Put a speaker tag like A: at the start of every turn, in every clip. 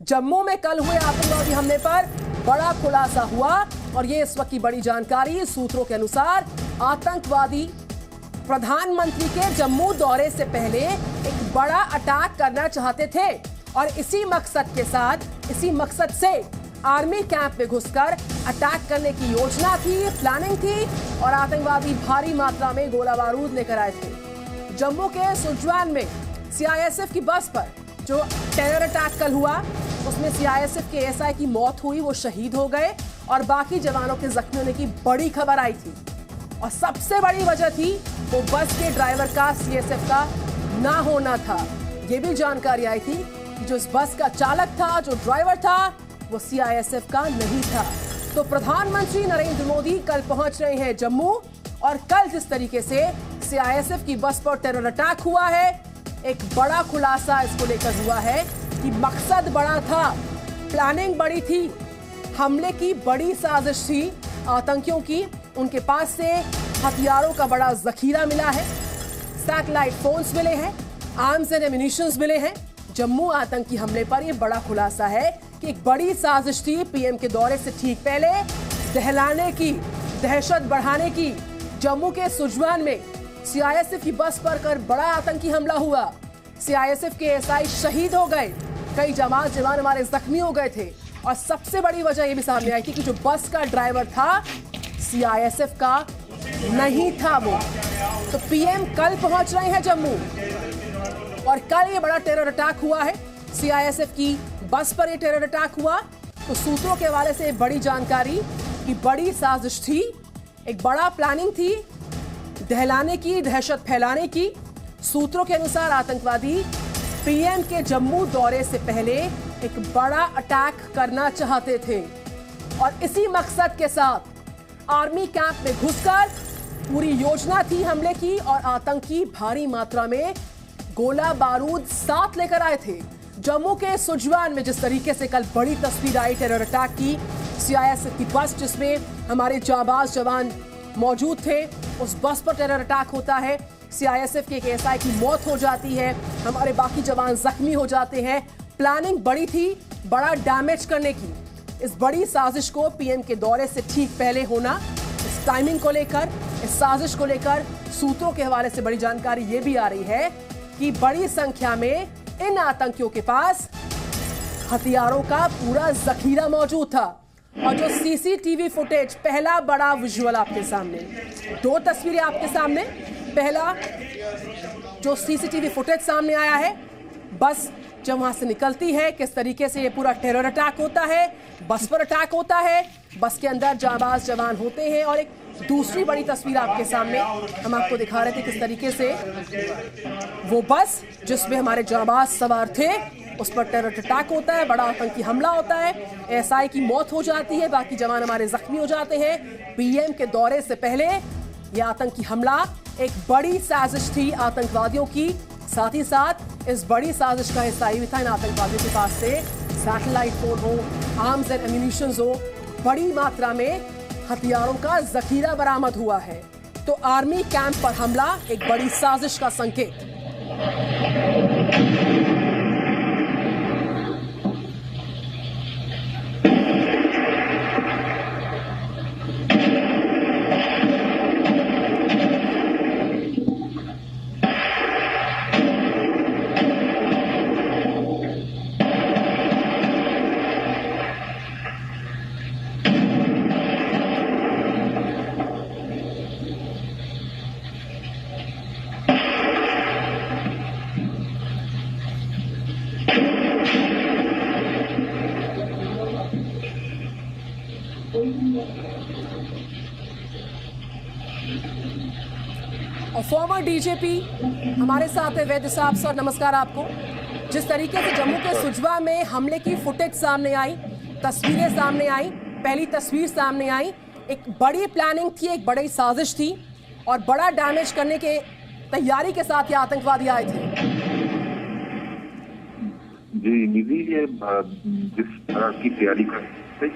A: जम्मू में कल हुए आतंकवादी हमले पर बड़ा खुलासा हुआ और ये इस वक्त की बड़ी जानकारी। सूत्रों के अनुसार आतंकवादी प्रधानमंत्री के जम्मू दौरे से पहले एक बड़ा अटैक करना चाहते थे और इसी मकसद से आर्मी कैंप में घुसकर अटैक करने की योजना थी, प्लानिंग थी और आतंकवादी भारी मात्रा में गोला बारूद लेकर आए थे। जम्मू के सुजवान में सीआईएसएफ की बस पर जो टेरर अटैक कल हुआ उसमें सीआईएसएफ के एसआई की मौत हुई, वो शहीद हो गए और बाकी जवानों के जख्मी होने की बड़ी खबर आई थी। और सबसे बड़ी वजह थी वो बस के ड्राइवर का सीएसएफ का ना होना था। ये भी जानकारी आई थी कि जो इस बस का चालक था, जो ड्राइवर था, वो सीआईएसएफ का नहीं था। तो प्रधानमंत्री नरेंद्र मोदी कल पहुंच रहे हैं जम्मू और कल जिस तरीके से सीआईएसएफ की बस पर टेरर अटैक हुआ है, एक बड़ा खुलासा इसको लेकर हुआ है कि मकसद बड़ा था, प्लानिंग बड़ी थी, हमले की बड़ी साजिश थी आतंकियों की। उनके पास से हथियारों का बड़ा जखीरा मिला है, सैटेलाइट फोन्स मिले हैं, आर्म्स एंड एम्युनिशंस मिले हैं। जम्मू आतंकी हमले पर यह बड़ा खुलासा है कि एक बड़ी साजिश थी पीएम के दौरे से ठीक पहले दहलाने की, दहशत बढ़ाने की। जम्मू के सुजवान में सीआईएसएफ की बस पर कर बड़ा आतंकी हमला हुआ, सीआईएसएफ के एसआई शहीद हो गए, कई जवान हमारे जख्मी हो गए थे और सबसे बड़ी वजह यह भी सामने आई थी कि जो बस का ड्राइवर था सीआईएसएफ का नहीं था वो। तो पीएम कल पहुंच रहे हैं जम्मू और कल ये बड़ा टेरर अटैक हुआ है, सीआईएसएफ की बस पर ये टेरर अटैक हुआ। तो सूत्रों के हवाले से बड़ी जानकारी कि बड़ी साजिश थी, एक बड़ा प्लानिंग थी दहलाने की, दहशत फैलाने की। सूत्रों के अनुसार आतंकवादी पीएम के जम्मू दौरे से पहले एक बड़ा अटैक करना चाहते थे और इसी मकसद के साथ आर्मी कैंप में घुसकर पूरी योजना थी हमले की और आतंकी भारी मात्रा में गोला बारूद साथ लेकर आए थे। जम्मू के सुजवान में जिस तरीके से कल बड़ी तस्वीर आई टेरर अटैक की, सीआईएसएफ की बस जिसमें हमारे जाबाज जवान मौजूद थे, उस बस पर टेरर अटैक होता है, सीआईएसएफ के एक एसआई की मौत हो जाती है, हमारे बाकी जवान जख्मी हो जाते हैं। प्लानिंग बड़ी थी, बड़ा डैमेज करने की। इस बड़ी साजिश को पीएम के दौरे से ठीक पहले होना, इस टाइमिंग को लेकर, इस साजिश को लेकर सूत्रों के हवाले से बड़ी जानकारी ये भी आ रही है कि बड़ी संख्या में इन आतंकियों के पास हथियारों का पूरा जखीरा मौजूद था। और जो सीसीटीवी फुटेज, पहला बड़ा विजुअल आपके सामने, दो तस्वीरें आपके सामने। पहला जो सीसीटीवी फुटेज सामने आया है, बस जब वहां से निकलती है किस तरीके से ये पूरा टेरर अटैक होता है, बस पर अटैक होता है, बस के अंदर जाबाज जवान होते हैं। और एक दूसरी बड़ी तस्वीर आपके सामने हम आपको दिखा रहे थे किस तरीके से वो बस जिसमें हमारे जाबाज सवार थे उस पर टेरर अटैक होता है, बड़ा आतंकी हमला होता है, एसआई की मौत हो जाती है, बाकी जवान हमारे जख्मी हो जाते हैं। पीएम के दौरे से पहले यह आतंकी हमला एक बड़ी साजिश थी आतंकवादियों की। साथ ही साथ इस बड़ी साजिश का हिस्सा भी था इन आतंकवादियों के पास से सैटेलाइट फोन हो, आर्म्स एंड एम्युनिशंस हो, बड़ी मात्रा में हथियारों का जखीरा बरामद हुआ है। तो आर्मी कैंप पर हमला एक बड़ी साजिश का संकेत। और फॉर्मर डीजीपी हमारे साथ है वैद्य साहब। सर नमस्कार आपको। जिस तरीके से जम्मू के सुजवा में हमले की फुटेज सामने आई, तस्वीरें सामने आई, पहली तस्वीर सामने आई, एक बड़ी प्लानिंग थी, एक बड़ी साजिश थी और बड़ा डैमेज करने के तैयारी के साथ ये आतंकवादी आए थे।
B: जी निधि, ये जिस तरह की तैयारी करते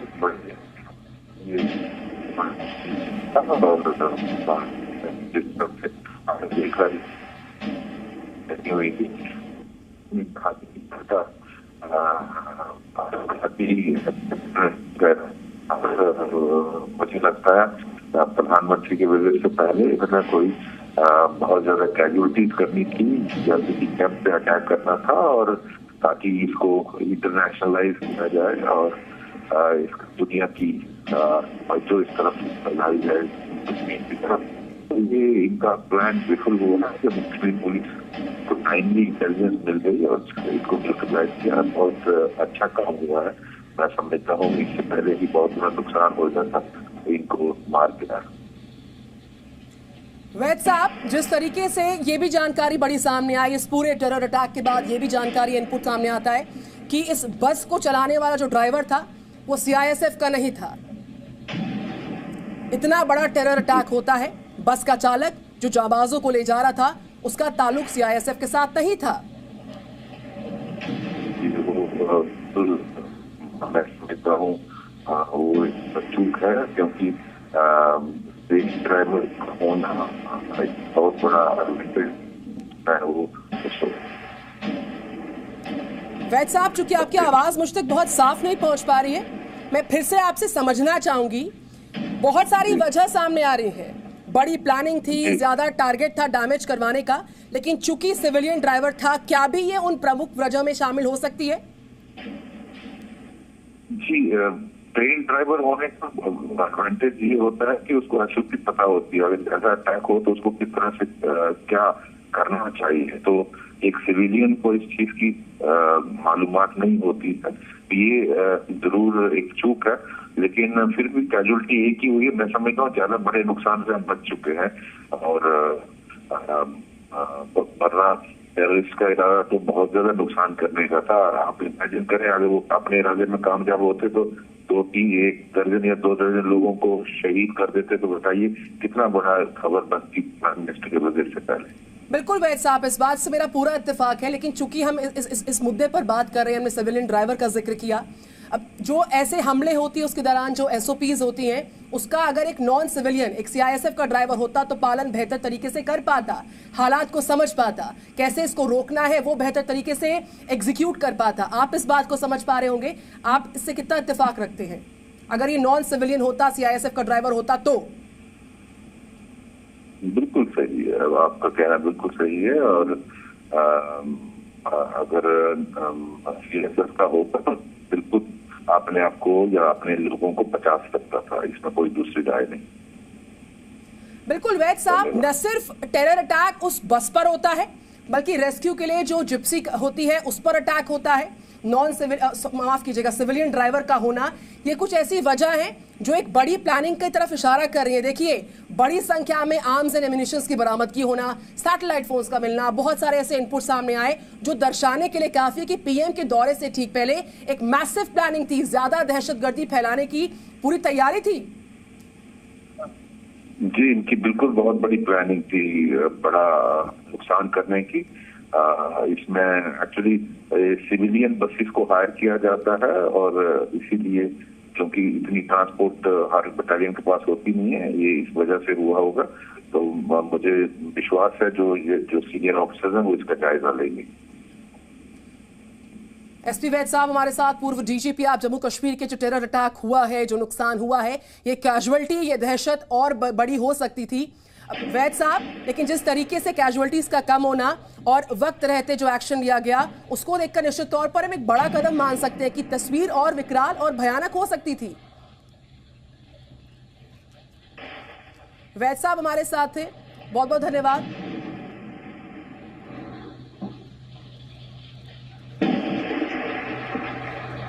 B: देख रही हुई थी मुझे लगता है प्रधानमंत्री के विजिट से पहले इतना कोई बहुत ज्यादा कैजुअलिटीज करनी थी या किसी कैंप पे अटैक करना था, और ताकि इसको इंटरनेशनलाइज किया जाए और इस दुनिया की जो इस तरफ फैलाई जाए कश्मीर की तरफ। तो ये इनका प्लान विफल हुआ है जब कश्मीर पुलिस को टाइमली इंटेलिजेंस मिल गई और इसको न्यूट्रलाइज किया। बहुत अच्छा काम हुआ है। मैं समझता हूँ इससे पहले ही बहुत बड़ा नुकसान हो जाता इनको मार गिरा।
A: वैद साहब, जिस तरीके से ये भी जानकारी बड़ी सामने आई इस पूरे टेरर अटैक के बाद, ये भी जानकारी इनपुट सामने आता है कि इस बस को चलाने वाला जो ड्राइवर था वो सीआईएसएफ का नहीं था। इतना बड़ा टेरर अटैक होता है, बस का चालक जो जाबाजों को ले जा रहा था उसका ताल्लुक सीआईएसएफ के साथ नहीं था।
B: मैं समझता हूँ वो चूक है, क्योंकि ड्राइवर होना बहुत बड़ा है वो।
A: वैद साहब, चूंकि आपकी आवाज मुझ तक बहुत साफ नहीं पहुंच पा रही है, मैं फिर से आपसे समझना चाहूंगी। बहुत सारी वजह सामने आ रही है। बड़ी प्लानिंग थी, ज्यादा टारगेट था डैमेज करवाने का, लेकिन चूंकि सिविलियन ड्राइवर था, क्या भी ये उन प्रमुख वजह में शामिल हो सकती है?
B: जी, ट्रेन ड्राइवर होने का एडवांटेज ये होता है कि उसको अच्छी पता होती है अगर ऐसा अटैक हो तो उसको किस तरह से क्या करना चाहिए। तो एक सिविलियन को इस चीज की मालूमात नहीं होती है। ये जरूर एक चूक है, लेकिन फिर भी कैजुअलिटी एक ही हुई है। मैं समझता हूँ ज्यादा बड़े नुकसान से हम बच चुके हैं, और वरना टेररिस्ट का इरादा तो बहुत ज्यादा नुकसान करने का था। आप इमेजिन करें अगर वो अपने इरादे में कामयाब होते तो 1 दर्जन या 2 दर्जन लोगों को शहीद कर देते, तो बताइए कितना बड़ा खबर बनती प्राइम मिनिस्टर के वजीर से पहले।
A: बिल्कुल वैद साहब, इस बात से मेरा पूरा इत्तेफाक है, लेकिन चूंकि हम इस मुद्दे पर बात कर रहे हैं, हमने सिविलियन ड्राइवर का जिक्र किया। अब जो ऐसे हमले होती है उसके दौरान जो एसओपीज होती हैं, उसका अगर एक नॉन सिविलियन, एक सीआईएसएफ का ड्राइवर होता तो पालन बेहतर तरीके से कर पाता, हालात को समझ पाता, कैसे इसको रोकना है वो बेहतर तरीके से एग्जीक्यूट कर पाता। आप इस बात को समझ पा रहे होंगे। आप इससे कितना इत्तेफाक रखते हैं? अगर ये नॉन सिविलियन होता, सीआईएसएफ का ड्राइवर होता तो?
B: बिल्कुल सही है, आपका कहना बिल्कुल सही है। और अगर सीआईएसएफ का होता तो बिल्कुल अपने आप को या अपने लोगों को बचा सकता था, इसमें कोई दूसरी राय नहीं।
A: बिल्कुल वैद साहब, न सिर्फ टेरर अटैक उस बस पर होता है, बल्कि रेस्क्यू के लिए जो जिप्सी होती है उस पर अटैक होता है। नॉन सिविल, माफ कीजिएगा, सिविलियन ड्राइवर का होना, ये कुछ ऐसी वजह है जो एक बड़ी प्लानिंग की तरफ इशारा कर रही है। देखिए, बड़ी संख्या में आर्म्स एंड एम्युनिशंस की बरामदगी होना, सैटेलाइट फोन्स का मिलना, बहुत सारे ऐसे इनपुट सामने आए जो दर्शाने के लिए काफी है कि पीएम के दौरे से ठीक पहले एक मैसिव प्लानिंग थी, ज्यादा दहशतगर्दी फैलाने की पूरी तैयारी थी।
B: जी, इनकी बिल्कुल बहुत बड़ी प्लानिंग थी, बड़ा नुकसान करने की। इसमें एक्चुअली सिविलियन बसेस को हायर किया जाता है, और इसीलिए क्योंकि इतनी ट्रांसपोर्ट हर बटालियन के पास होती नहीं है, ये इस वजह से हुआ होगा। तो मुझे विश्वास है जो सीनियर ऑफिसर्स हैं वो इसका जायजा लेंगे।
A: एसपी वैद साहब हमारे साथ, पूर्व डीजीपी। आप जम्मू कश्मीर के जो टेरर अटैक हुआ है, जो नुकसान हुआ है, ये कैजुअलिटी, ये दहशत और बड़ी हो सकती थी वैद साहब, लेकिन जिस तरीके से कैजुअलिटीज का कम होना और वक्त रहते जो एक्शन लिया गया, उसको देखकर निश्चित तौर पर हम एक बड़ा कदम मान सकते हैं कि तस्वीर और विकराल और भयानक हो सकती थी। वैद साहब हमारे साथ थे, बहुत बहुत धन्यवाद।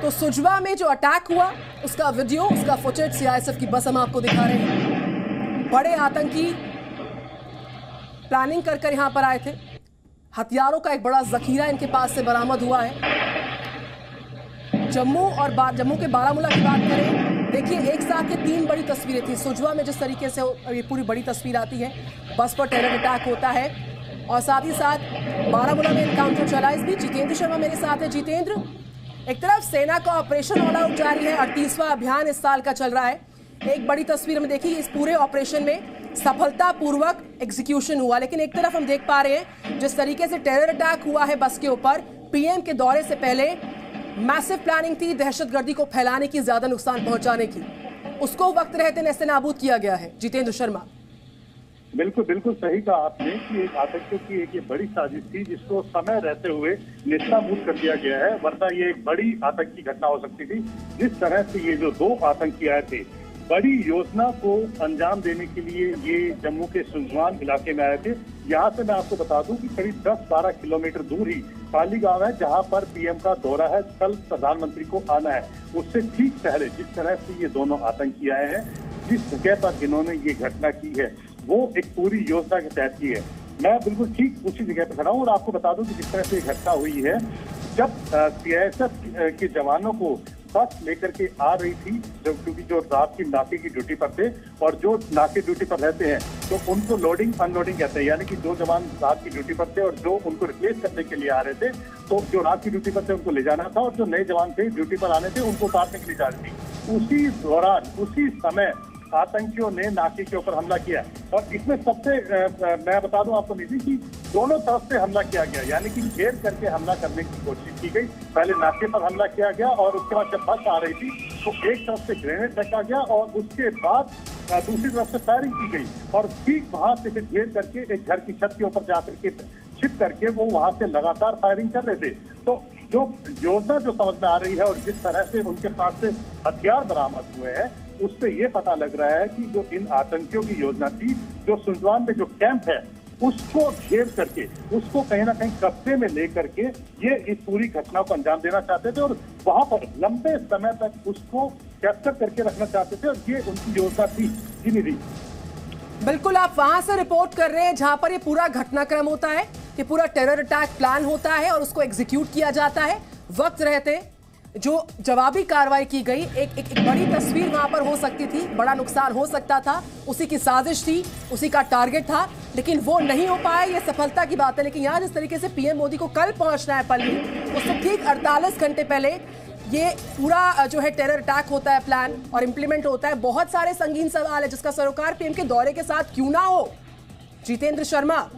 A: तो सुजवा में जो अटैक हुआ उसका वीडियो, उसका फुटेज, सीआईएसएफ की बस हम आपको दिखा रहे हैं। बड़े आतंकी प्लानिंग कर यहां पर आए थे। हथियारों का एक बड़ा जखीरा इनके पास से बरामद हुआ है। जम्मू के बारामूला की बात करें, देखिए एक साथ ये 3 बड़ी तस्वीरें थी। सुजवा में जिस तरीके से ये पूरी बड़ी तस्वीर आती है, बस पर टेरर अटैक होता है, और साथ ही साथ बारामूला में एनकाउंटर चला। इस बीच जितेंद्र शर्मा मेरे साथ है। जितेंद्र, एक तरफ सेना का ऑपरेशन ऑल आउट जारी है, 38वां अभियान इस साल का चल रहा है। एक बड़ी तस्वीर में देखिए, इस पूरे ऑपरेशन में सफलतापूर्वक एग्जीक्यूशन हुआ, लेकिन एक तरफ हम देख पा रहे हैं जिस तरीके से टेरर अटैक हुआ है बस के ऊपर, पीएम के दौरे से पहले मैसिव प्लानिंग थी दहशतगर्दी को फैलाने की, ज्यादा नुकसान पहुंचाने की, उसको वक्त रहते नेस्ते नाबूद किया गया है। जितेंद्र शर्मा,
C: बिल्कुल बिल्कुल सही कहा आपने कि एक आतंकियों की एक ये बड़ी साजिश थी जिसको समय रहते हुए नेस्तनाबूद कर दिया गया है, वरना ये एक बड़ी आतंकी घटना हो सकती थी। जिस तरह से ये जो 2 आतंकी आए थे, बड़ी योजना को अंजाम देने के लिए ये जम्मू के सुजवान इलाके में आए थे। यहाँ से मैं आपको बता दूं कि करीब 10-12 किलोमीटर दूर ही पाली गांव है जहाँ पर पीएम का दौरा है, कल प्रधानमंत्री को आना है। उससे ठीक पहले जिस तरह से ये दोनों आतंकी आए हैं, जिस जगह पर इन्होंने ये घटना की है, वो एक पूरी योजना के तहत की है। मैं बिल्कुल ठीक उसी जगह पर खड़ा हूँ और आपको बता दूं कि जिस तरह से घटना हुई है, जब सीआईएसएफ के जवानों को बस लेकर के आ रही थी, जब क्योंकि जो रात की नाके की ड्यूटी पर थे और जो नाके ड्यूटी पर रहते हैं तो उनको लोडिंग अनलोडिंग कहते हैं, यानी कि जो जवान रात की ड्यूटी पर थे और जो उनको रिप्लेस करने के लिए आ रहे थे, तो जो रात की ड्यूटी पर थे उनको ले जाना था और जो नए जवान थे ड्यूटी पर आने थे उनको उतारने के लिए जा रही थी। उसी दौरान उसी समय आतंकियों ने नाके के ऊपर हमला किया और इसमें सबसे मैं बता दूं आपको निधि कि दोनों तरफ से हमला किया गया, यानी कि घेर करके हमला करने की कोशिश की गई। पहले नाके पर हमला किया गया और उसके बाद जब बस आ रही थी तो एक तरफ से ग्रेनेड फेंका गया और उसके बाद दूसरी तरफ से फायरिंग की गई और ठीक वहां से फिर घेर करके एक घर की छत के ऊपर जाकर के छिप करके वो वहां से लगातार फायरिंग कर रहे थे। तो जो योजना जो समझ में आ रही है और जिस तरह से उनके पास से हथियार बरामद हुए हैं, उससे ये पता लग रहा है कि जो इन आतंकियों की योजना थी, जो सुजवान में जो कैंप है उसको घेर करके, उसको कहीं ना कहीं कब्जे में लेकर के ये इस पूरी घटना को अंजाम देना चाहते थे और वहां पर लंबे समय तक उसको कैप्चर करके रखना चाहते थे और ये उनकी योजना थी। जी निधि,
A: बिल्कुल आप वहां से रिपोर्ट कर रहे हैं जहां पर ये पूरा घटनाक्रम होता है, कि पूरा टेरर अटैक प्लान होता है और उसको एग्जीक्यूट किया जाता है। वक्त रहते जो जवाबी कार्रवाई की गई, एक बड़ी तस्वीर वहां पर हो सकती थी, बड़ा नुकसान हो सकता था, उसी की साजिश थी, उसी का टारगेट था, लेकिन वो नहीं हो पाया। ये सफलता की बात है। लेकिन यहाँ जिस तरीके से पीएम मोदी को कल पहुंचना है पल्ली, उससे ठीक 48 घंटे पहले ये पूरा जो है टेरर अटैक होता है, प्लान और इंप्लीमेंट होता है। बहुत सारे संगीन सवाल है जिसका सरोकार पीएम के दौरे के साथ क्यों ना हो। जितेंद्र शर्मा,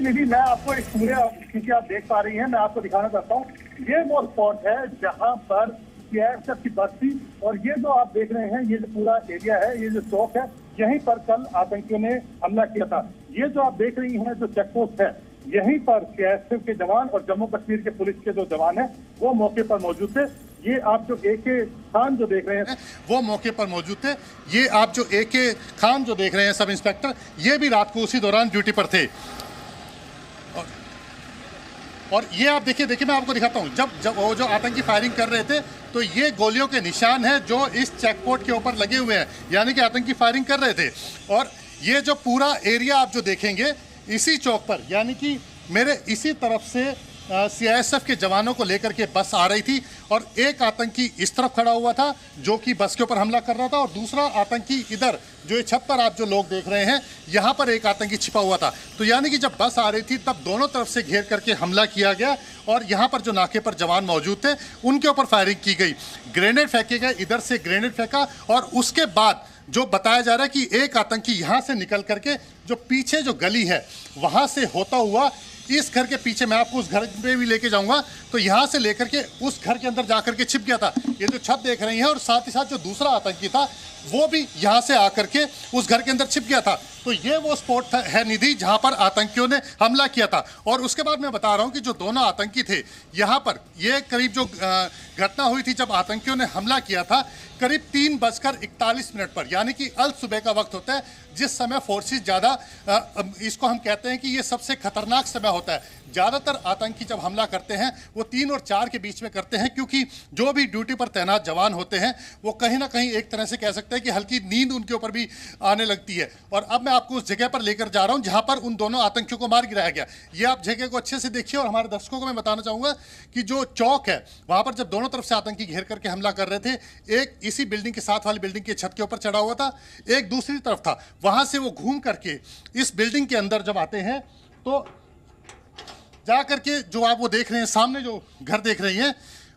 C: निधि, मैं आपको एक पूरे, क्योंकि आप देख पा रही हैं, मैं आपको दिखाना चाहता हूँ। ये वो स्पॉट है जहां पर सीआईएसएफ की बस थी और ये जो आप देख रहे हैं, ये जो पूरा एरिया है, ये जो चौक है, यहीं पर कल आतंकियों ने हमला किया था। ये जो आप देख रही हैं जो चेक पोस्ट है, यहीं पर सीआईएसएफ के जवान और जम्मू कश्मीर के पुलिस के जो जवान हैं वो मौके पर मौजूद थे। ये आप जो एके खान जो देख रहे हैं
D: वो मौके पर मौजूद थे। ये आप जो एके खान जो देख रहे हैं सब इंस्पेक्टर, ये भी रात को उसी दौरान ड्यूटी पर थे। और ये आप देखिए मैं आपको दिखाता हूँ, जब वो जो आतंकी फायरिंग कर रहे थे तो ये गोलियों के निशान हैं जो इस चेकपोस्ट के ऊपर लगे हुए हैं, यानी कि आतंकी फायरिंग कर रहे थे। और ये जो पूरा एरिया आप जो देखेंगे इसी चौक पर, यानी कि मेरे इसी तरफ से सीआईएसएफ के जवानों को लेकर के बस आ रही थी और एक आतंकी इस तरफ खड़ा हुआ था जो कि बस के ऊपर हमला कर रहा था और दूसरा आतंकी इधर जो ये छत पर आप जो लोग देख रहे हैं, यहाँ पर एक आतंकी छिपा हुआ था। तो यानी कि जब बस आ रही थी तब दोनों तरफ से घेर करके हमला किया गया और यहाँ पर जो नाके पर जवान मौजूद थे उनके ऊपर फायरिंग की गई, ग्रेनेड फेंके गए, इधर से ग्रेनेड फेंका और उसके बाद जो बताया जा रहा है कि एक आतंकी यहाँ से निकल करके जो पीछे जो गली है वहाँ से होता हुआ इस घर के पीछे, मैं आपको उस घर पे भी लेके जाऊंगा, तो यहाँ से लेकर के उस घर के अंदर जाकर के छिप गया था। ये जो छत देख रही हैं और साथ ही साथ जो दूसरा आतंकी था वो भी यहाँ से आकर के उस घर के अंदर छिप गया था। तो ये वो स्पॉट है निधि जहाँ पर आतंकियों ने हमला किया था। और उसके बाद मैं बता रहा हूँ कि जो दोनों आतंकी थे यहाँ पर, ये करीब जो घटना हुई थी जब आतंकियों ने हमला किया था, करीब 3:41 पर, यानी कि अल सुबह का वक्त होता है जिस समय फोर्सेस ज़्यादा, इसको हम कहते हैं कि ये सबसे खतरनाक समय होता है। ज़्यादातर आतंकी जब हमला करते हैं वो 3 और 4 के बीच में करते हैं, क्योंकि जो भी ड्यूटी पर तैनात जवान होते हैं वो कहीं ना कहीं एक तरह से कह सकते हैं कि हल्की नींद उनके ऊपर भी आने लगती है। और अब मैं आपको उस जगह पर लेकर जा रहा हूं जहां पर उन दोनों आतंकियों को मार गिराया गया। ये आप जगह को अच्छे से देखिए और हमारे दर्शकों को मैं बताना चाहूंगा कि जो चौक है वहां पर जब दोनों तरफ से आतंकी घेर करके हमला कर रहे थे, एक इसी बिल्डिंग के साथ वाली बिल्डिंग के छत के ऊपर चढ़ा हुआ था, एक दूसरी तरफ था। वहां से वो घूम करके इस बिल्डिंग के अंदर जब आते हैं तो जा करके जो आप वो देख रहे हैं सामने जो घर देख रही हैं,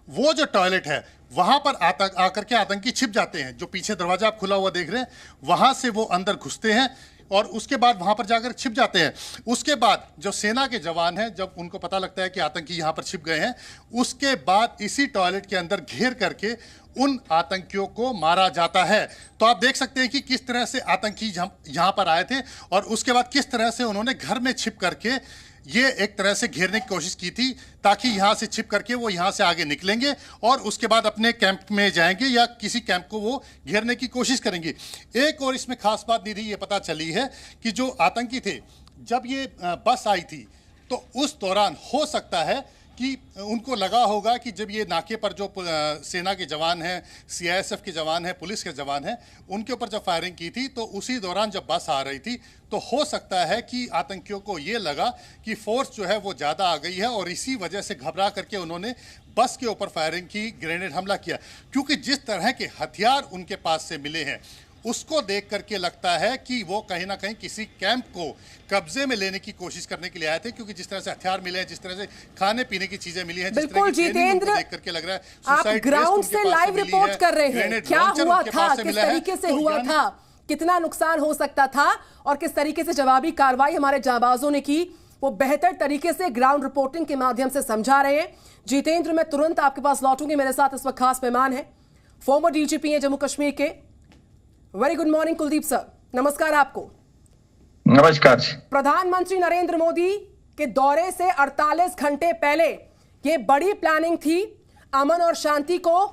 D: वो जो टॉयलेट है वहां पर आकर के आतंकी छिप जाते हैं। जो पीछे दरवाजा आप खुला हुआ देख रहे हैं वहां से वो अंदर घुसते हैं और उसके बाद वहां पर जाकर छिप जाते हैं। उसके बाद जो सेना के जवान हैं, जब उनको पता लगता है कि आतंकी यहां पर छिप गए हैं, उसके बाद इसी टॉयलेट के अंदर घेर करके उन आतंकियों को मारा जाता है। तो आप देख सकते हैं कि किस तरह से आतंकी यहां पर आए थे और उसके बाद किस तरह से उन्होंने घर में छिप करके ये एक तरह से घेरने की कोशिश की थी, ताकि यहां से छिप करके वो यहां से आगे निकलेंगे और उसके बाद अपने कैंप में जाएंगे या किसी कैंप को वो घेरने की कोशिश करेंगे। एक और इसमें खास बात निधि ये पता चली है कि जो आतंकी थे, जब ये बस आई थी तो उस दौरान हो सकता है कि उनको लगा होगा कि जब ये नाके पर जो सेना के जवान हैं, सीआईएसएफ के जवान हैं, पुलिस के जवान हैं, उनके ऊपर जब फायरिंग की थी तो उसी दौरान जब बस आ रही थी तो हो सकता है कि आतंकियों को ये लगा कि फोर्स जो है वो ज़्यादा आ गई है और इसी वजह से घबरा करके उन्होंने बस के ऊपर फायरिंग की, ग्रेनेड हमला किया। क्योंकि जिस तरह के हथियार उनके पास से मिले हैं उसको देख करके लगता है कि वो कहीं ना कहीं किसी कैंप को कब्जे में लेने की कोशिश करने के लिए आए थे, क्योंकि जिस तरह से हथियार मिले हैं, जिस तरह से खाने पीने की चीजें मिली हैं,
A: बिल्कुल जितेंद्र,
D: देख करके लग रहा है
A: आप ग्राउंड से लाइव रिपोर्ट कर रहे हैं, क्या हुआ था, किस तरीके से हुआ था, कितना नुकसान हो सकता था और किस तरीके से जवाबी कार्रवाई हमारे जांबाजों ने की, वो बेहतर तरीके से ग्राउंड रिपोर्टिंग के माध्यम से समझा रहे हैं। जितेंद्र, मैं तुरंत आपके पास लौटूंगी। मेरे साथ इस वक्त खास मेहमान है, फॉर्मर डीजीपी हैं जम्मू कश्मीर के। Very good morning Kuldeep sir, नमस्कार आपको।
E: नमस्कार।
A: प्रधानमंत्री नरेंद्र मोदी के दौरे से 48 घंटे पहले ये बड़ी प्लानिंग थी, अमन और शांति को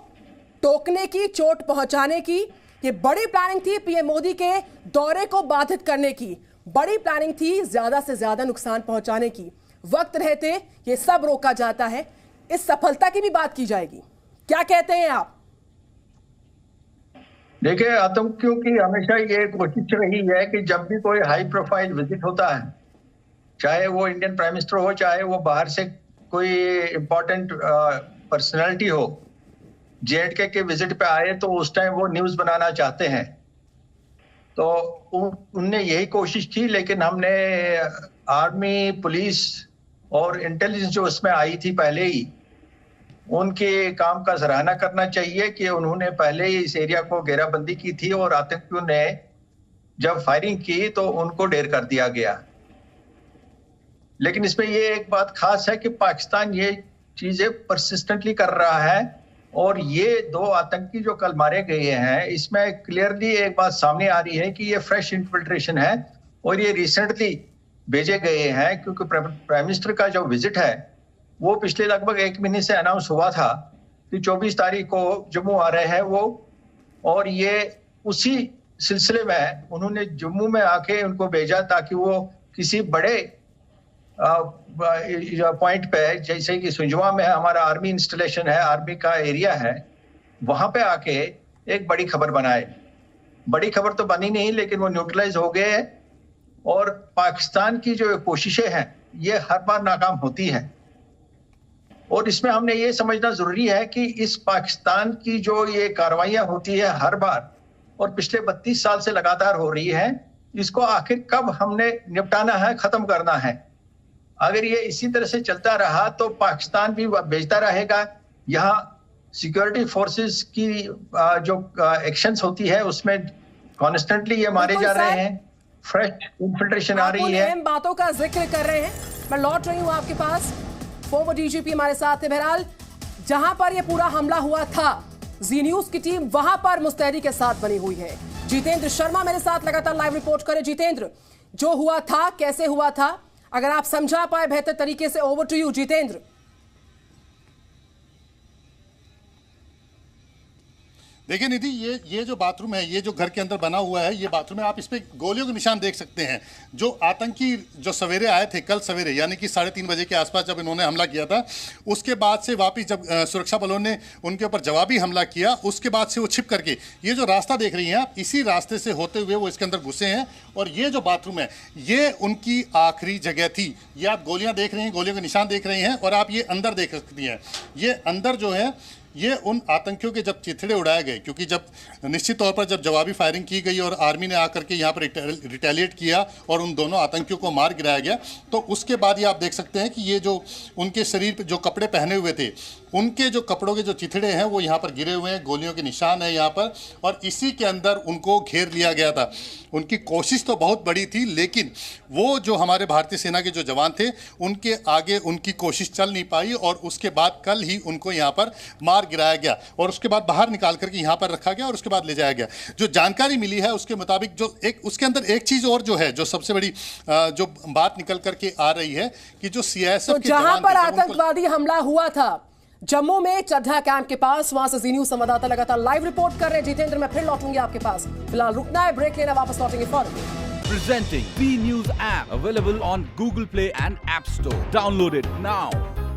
A: टोकने की, चोट पहुंचाने की। ये बड़ी प्लानिंग थी पीएम मोदी के दौरे को बाधित करने की, बड़ी प्लानिंग थी ज्यादा से ज्यादा नुकसान पहुंचाने की। वक्त रहते ये सब रोका जाता है, इस सफलता की भी बात की जाएगी, क्या कहते हैं आप?
E: देखिए, आतंकियों की हमेशा ये कोशिश रही है कि जब भी कोई हाई प्रोफाइल विजिट होता है, चाहे वो इंडियन प्राइम मिनिस्टर हो, चाहे वो बाहर से कोई इंपॉर्टेंट पर्सनैलिटी हो, जेएंडके के विजिट पे आए तो उस टाइम वो न्यूज बनाना चाहते हैं। तो उनने यही कोशिश की, लेकिन हमने आर्मी, पुलिस और इंटेलिजेंस जो उसमें आई थी पहले ही, उनके काम का सराहना करना चाहिए कि उन्होंने पहले ही इस एरिया को घेराबंदी की थी और आतंकियों ने जब फायरिंग की तो उनको ढेर कर दिया गया। लेकिन इसमें ये एक बात खास है कि पाकिस्तान ये चीजें परसिस्टेंटली कर रहा है और ये 2 आतंकी जो कल मारे गए हैं, इसमें क्लियरली एक बात सामने आ रही है कि ये फ्रेश इन्फिल्ट्रेशन है और ये रिसेंटली भेजे गए हैं, क्योंकि प्राइम मिनिस्टर का जो विजिट है वो पिछले लगभग 1 महीने से अनाउंस हुआ था कि 24 तारीख को जम्मू आ रहे हैं वो, और ये उसी सिलसिले में उन्होंने जम्मू में आके उनको भेजा ताकि वो किसी बड़े पॉइंट पे, जैसे कि सुंजवा में हमारा आर्मी इंस्टॉलेशन है, आर्मी का एरिया है, वहां पे आके एक बड़ी खबर बनाए। बड़ी खबर तो बनी नहीं, लेकिन वो न्यूट्रलाइज हो गए। और पाकिस्तान की जो कोशिशें हैं ये हर बार नाकाम होती है और इसमें हमने ये समझना जरूरी है कि इस पाकिस्तान की जो ये कार्रवाइयां होती है हर बार और पिछले 32 साल से लगातार हो रही है, इसको आखिर कब हमने निपटाना है, खत्म करना है। अगर ये इसी तरह से चलता रहा तो पाकिस्तान भी भेजता रहेगा। यहाँ सिक्योरिटी फोर्सेस की जो एक्शंस होती है उसमें कॉन्स्टेंटली ये मारे जा रहे हैं, फ्रेश इन्फिल्ट्रेशन आ रही है।
A: बातों का जिक्र कर रहे हैं, मैं लौट रही हूँ आपके पास। फॉर्मर डीजीपी हमारे साथ है। बहरहाल जहां पर यह पूरा हमला हुआ था, जी न्यूज की टीम वहां पर मुस्तैदी के साथ बनी हुई है। जितेंद्र शर्मा मेरे साथ लगातार लाइव रिपोर्ट करें। जितेंद्र, जो हुआ था कैसे हुआ था, अगर आप समझा पाए बेहतर तरीके से, ओवर टू यू जितेंद्र।
D: देखिए निधि, ये जो बाथरूम है, ये जो घर के अंदर बना हुआ है, ये बाथरूम है। आप इस पे गोलियों के निशान देख सकते हैं। जो आतंकी जो सवेरे आए थे, कल सवेरे यानी कि 3:30 बजे के आसपास जब इन्होंने हमला किया था, उसके बाद से वापिस जब सुरक्षा बलों ने उनके ऊपर जवाबी हमला किया, उसके बाद से वो छिप करके, ये जो रास्ता देख रही हैं आप, इसी रास्ते से होते हुए वो इसके अंदर घुसे हैं। और ये जो बाथरूम है, ये उनकी आखिरी जगह थी। ये आप गोलियां देख रहे हैं, गोलियों के निशान देख रहे हैं और आप ये अंदर देख सकती हैं। ये अंदर जो है ये उन आतंकियों के जब चिथड़े उड़ाए गए, क्योंकि जब निश्चित तौर पर जब जवाबी फायरिंग की गई और आर्मी ने आकर के यहाँ पर रिटेलिएट किया और उन दोनों आतंकियों को मार गिराया गया, तो उसके बाद ये आप देख सकते हैं कि ये जो उनके शरीर पर जो कपड़े पहने हुए थे, उनके जो कपड़ों के जो चिथड़े हैं वो यहाँ पर गिरे हुए हैं, गोलियों के निशान है यहाँ पर, और इसी के अंदर उनको घेर लिया गया था। उनकी कोशिश तो बहुत बड़ी थी, लेकिन वो जो हमारे भारतीय सेना के जो जवान थे उनके आगे उनकी कोशिश चल नहीं पाई, और उसके बाद कल ही उनको यहाँ पर मार गिराया गया और उसके बाद बाहर निकाल करके यहाँ पर रखा गया और उसके बाद ले जाया गया। जो जानकारी मिली है उसके मुताबिक जो एक उसके अंदर एक चीज और जो है, जो सबसे बड़ी जो बात निकल करके आ रही है कि जो सीआईएसएफ
A: तो जहां पर आतंकवादी हमला हुआ था जम्मू में चड्ढा कैंप के पास, वहां से जी न्यूज संवाददाता लगातार लाइव रिपोर्ट कर रहे हैं। जितेंद्र, मैं फिर लौटूंगी आपके पास, फिलहाल रुकना है, ब्रेक लेना, वापस लौटेंगे फौरन।
F: Presenting B News app available on Google Play and App Store. Download it now.